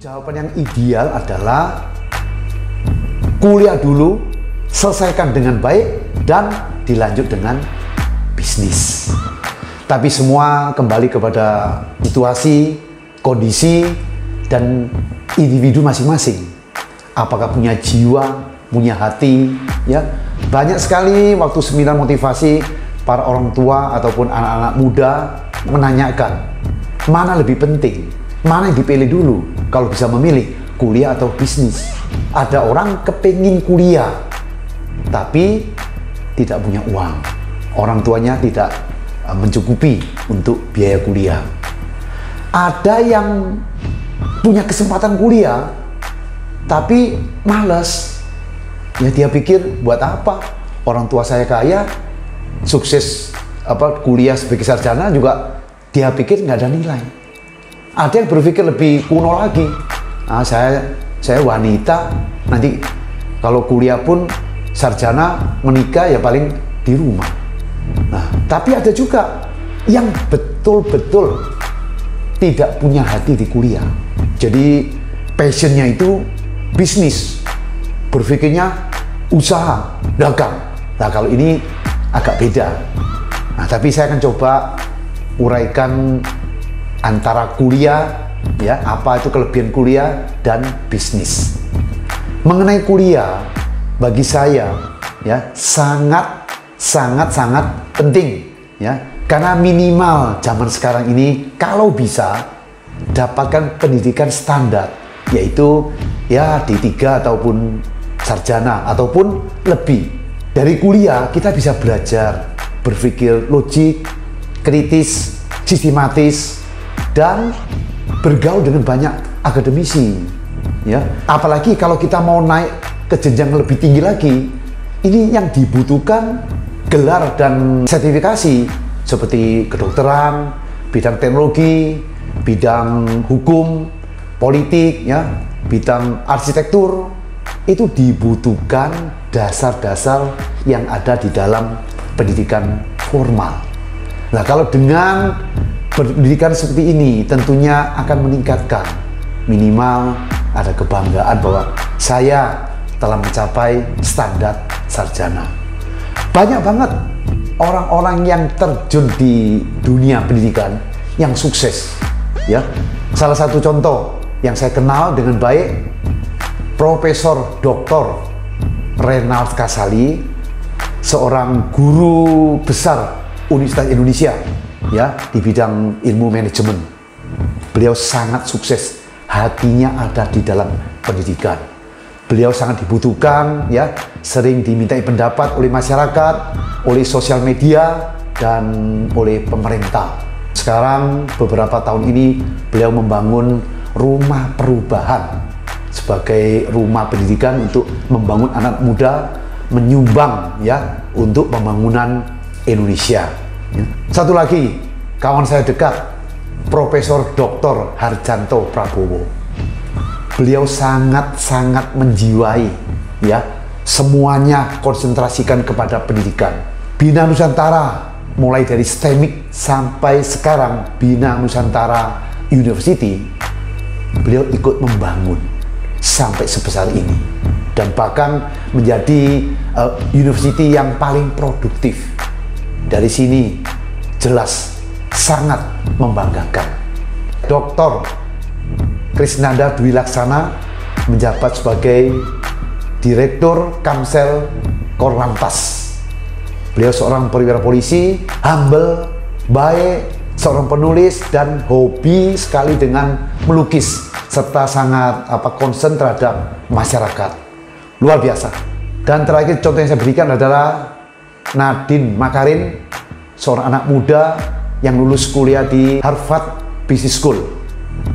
Jawaban yang ideal adalah kuliah dulu, selesaikan dengan baik, dan dilanjut dengan bisnis. Tapi semua kembali kepada situasi, kondisi, dan individu masing-masing. Apakah punya jiwa, punya hati, ya. Banyak sekali waktu seminar motivasi para orang tua ataupun anak-anak muda menanyakan, mana lebih penting, mana yang dipilih dulu kalau bisa memilih, kuliah atau bisnis. Ada orang kepingin kuliah tapi tidak punya uang, orang tuanya tidak mencukupi untuk biaya kuliah. Ada yang punya kesempatan kuliah tapi malas, ya dia pikir buat apa, orang tua saya kaya, sukses kuliah sebagai sarjana juga dia pikir nggak ada nilai. Ada yang berpikir lebih kuno lagi, saya wanita, nanti kalau kuliah pun sarjana menikah ya paling di rumah. Nah, tapi ada juga yang betul-betul tidak punya hati di kuliah. Jadi passionnya itu bisnis, berpikirnya usaha, dagang. Nah, kalau ini agak beda. Nah, tapi saya akan coba uraikan antara kuliah, ya, apa itu kelebihan kuliah dan bisnis. Mengenai kuliah, bagi saya, ya, sangat penting, ya, karena minimal zaman sekarang ini kalau bisa dapatkan pendidikan standar, yaitu ya D3 ataupun sarjana ataupun lebih. Dari kuliah kita bisa belajar berpikir logik, kritis, sistematis, dan bergaul dengan banyak akademisi, ya. Apalagi kalau kita mau naik ke jenjang lebih tinggi lagi, ini yang dibutuhkan gelar dan sertifikasi seperti kedokteran, bidang teknologi, bidang hukum, politik, ya, bidang arsitektur. Itu dibutuhkan dasar-dasar yang ada di dalam pendidikan formal. Nah, kalau dengan pendidikan seperti ini tentunya akan meningkatkan, minimal ada kebanggaan bahwa saya telah mencapai standar sarjana. Banyak banget orang-orang yang terjun di dunia pendidikan yang sukses, ya. Salah satu contoh yang saya kenal dengan baik, Profesor Dr. Renald Kasali, seorang guru besar Universitas Indonesia, ya, di bidang ilmu manajemen. Beliau sangat sukses, hatinya ada di dalam pendidikan. Beliau sangat dibutuhkan, ya, sering dimintai pendapat oleh masyarakat, oleh sosial media, dan oleh pemerintah. Sekarang beberapa tahun ini beliau membangun rumah perubahan sebagai rumah pendidikan untuk membangun anak muda, menyumbang, ya, untuk pembangunan Indonesia. Ya. Satu lagi, kawan saya dekat, Profesor Dr. Harjanto Prabowo. Beliau sangat menjiwai, ya, semuanya konsentrasikan kepada pendidikan. Bina Nusantara, mulai dari STEMIC sampai sekarang Bina Nusantara University, beliau ikut membangun sampai sebesar ini, dan bahkan menjadi university yang paling produktif. Dari sini jelas sangat membanggakan. Dr. Krisnanda Dwi Laksana menjabat sebagai Direktur Kamsel Korlantas. Beliau seorang perwira polisi, humble, baik, seorang penulis, dan hobi sekali dengan melukis, serta sangat concern terhadap masyarakat. Luar biasa. Dan terakhir contoh yang saya berikan adalah Nadine Makarin, seorang anak muda yang lulus kuliah di Harvard Business School.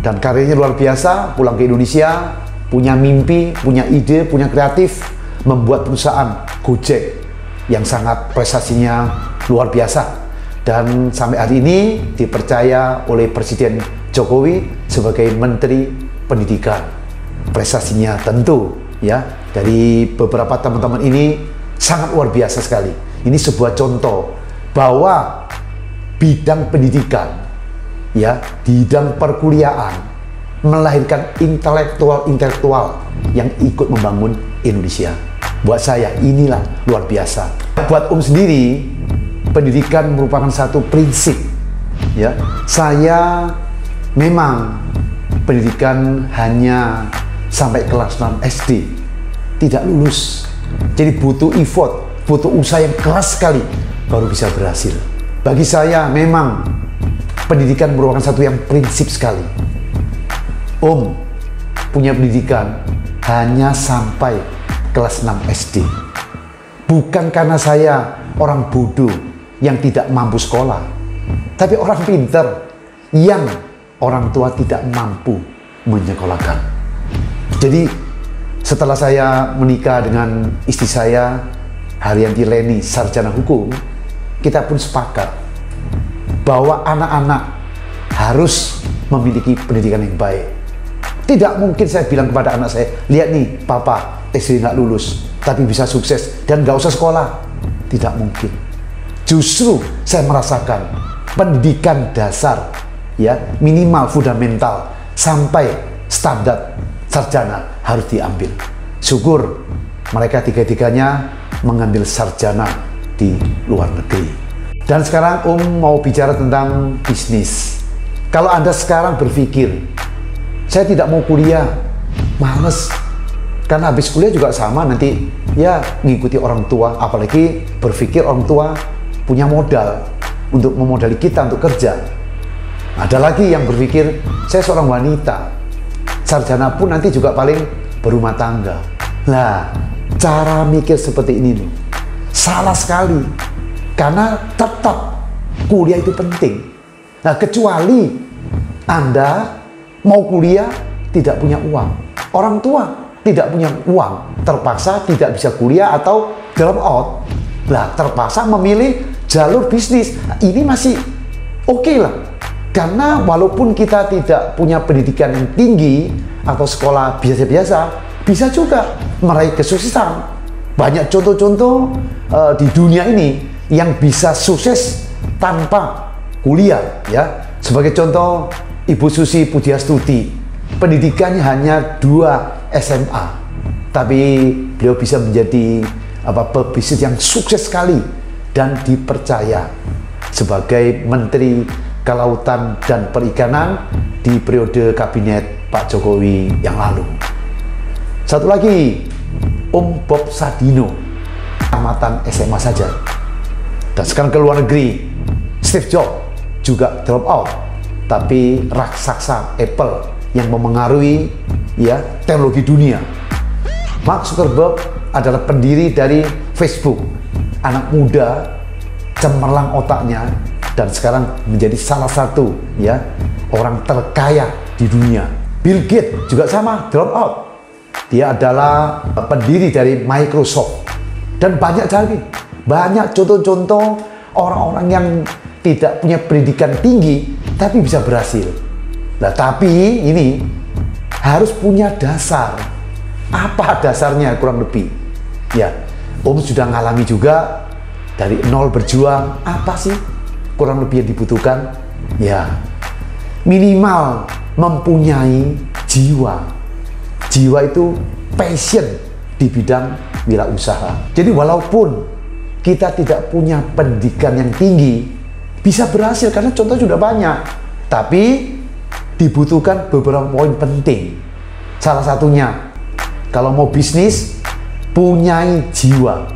Dan karirnya luar biasa, pulang ke Indonesia, punya mimpi, punya ide, punya kreatif, membuat perusahaan Gojek yang sangat prestasinya luar biasa. Dan sampai hari ini dipercaya oleh Presiden Jokowi sebagai Menteri Pendidikan. Prestasinya tentu, ya, dari beberapa teman-teman ini sangat luar biasa sekali. Ini sebuah contoh bahwa bidang pendidikan, ya, bidang perkuliahan melahirkan intelektual yang ikut membangun Indonesia. Buat saya inilah luar biasa. Buat sendiri, pendidikan merupakan satu prinsip. Ya, saya memang pendidikan hanya sampai kelas 6 SD, tidak lulus. Jadi butuh effort, butuh usaha yang keras sekali baru bisa berhasil. Bagi saya memang pendidikan merupakan satu yang prinsip sekali. Punya pendidikan hanya sampai kelas 6 SD. Bukan karena saya orang bodoh yang tidak mampu sekolah, tapi orang pinter yang orang tua tidak mampu menyekolahkan. Jadi setelah saya menikah dengan istri saya, Haryanti Leni, sarjana hukum, kita pun sepakat bahwa anak-anak harus memiliki pendidikan yang baik. Tidak mungkin saya bilang kepada anak saya, lihat nih papa SD nggak lulus tapi bisa sukses dan nggak usah sekolah. Tidak mungkin. Justru saya merasakan pendidikan dasar, ya, minimal fundamental sampai standar sarjana harus diambil. Syukur mereka tiga-tiganya mengambil sarjana di luar negeri. Dan sekarang mau bicara tentang bisnis. Kalau Anda sekarang berpikir, saya tidak mau kuliah, males, karena habis kuliah juga sama nanti ya mengikuti orang tua, apalagi berpikir orang tua punya modal untuk memodali kita untuk kerja. Ada lagi yang berpikir, saya seorang wanita, sarjana pun nanti juga paling berumah tangga. Nah, cara mikir seperti ini nih, salah sekali, karena tetap kuliah itu penting. Nah, kecuali Anda mau kuliah tidak punya uang, orang tua tidak punya uang, terpaksa tidak bisa kuliah atau drop out. Nah, terpaksa memilih jalur bisnis. Nah, ini masih oke lah, karena walaupun kita tidak punya pendidikan yang tinggi atau sekolah biasa-biasa, bisa juga meraih kesuksesan. Banyak contoh-contoh di dunia ini yang bisa sukses tanpa kuliah, ya. Sebagai contoh, Ibu Susi Pujiastuti, pendidikannya hanya 2 SMA, tapi beliau bisa menjadi pebisnis yang sukses sekali dan dipercaya sebagai Menteri Kelautan dan Perikanan di periode kabinet Pak Jokowi yang lalu. Satu lagi, Om Bob Sadino, tamatan SMA saja, dan sekarang ke luar negeri. Steve Jobs juga drop out, tapi raksasa Apple yang memengaruhi ya teknologi dunia. Mark Zuckerberg adalah pendiri dari Facebook, anak muda, cemerlang otaknya, dan sekarang menjadi salah satu ya orang terkaya di dunia. Bill Gates juga sama, drop out. Dia adalah pendiri dari Microsoft, dan banyak lagi, banyak contoh-contoh orang-orang yang tidak punya pendidikan tinggi tapi bisa berhasil. Nah, tapi ini harus punya dasar. Apa dasarnya kurang lebih? Ya, Om sudah ngalami juga dari nol berjuang. Apa sih kurang lebih yang dibutuhkan? Ya, minimal mempunyai jiwa. Jiwa itu passion di bidang wirausaha. Jadi walaupun kita tidak punya pendidikan yang tinggi, bisa berhasil karena contoh sudah banyak. Tapi dibutuhkan beberapa poin penting. Salah satunya, kalau mau bisnis, punyai jiwa.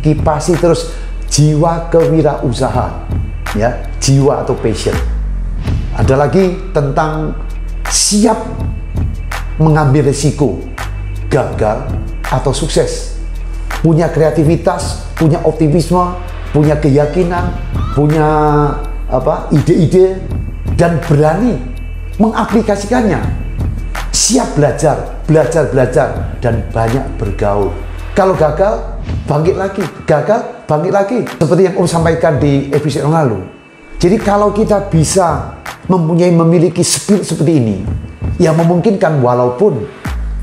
Kipasi terus jiwa kewirausahaan, ya, jiwa atau passion. Ada lagi tentang siap mengambil risiko, gagal atau sukses. Punya kreativitas, punya optimisme, punya keyakinan, punya ide-ide, dan berani mengaplikasikannya. Siap belajar, dan banyak bergaul. Kalau gagal, bangkit lagi. Gagal, bangkit lagi. Seperti yang Om sampaikan di episode yang lalu. Jadi kalau kita bisa memiliki spirit seperti ini, yang memungkinkan walaupun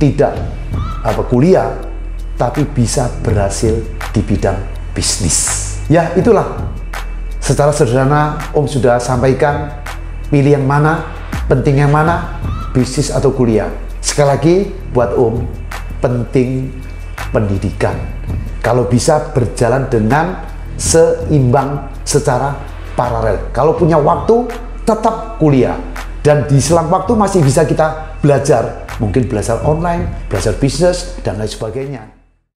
tidak kuliah, tapi bisa berhasil di bidang bisnis. Ya, itulah. Secara sederhana Om sudah sampaikan pilih yang mana, penting yang mana, bisnis atau kuliah. Sekali lagi buat Om, penting pendidikan. Kalau bisa berjalan dengan seimbang secara paralel. Kalau punya waktu, tetap kuliah. Dan di selang waktu masih bisa kita belajar. Mungkin belajar online, belajar bisnis, dan lain sebagainya.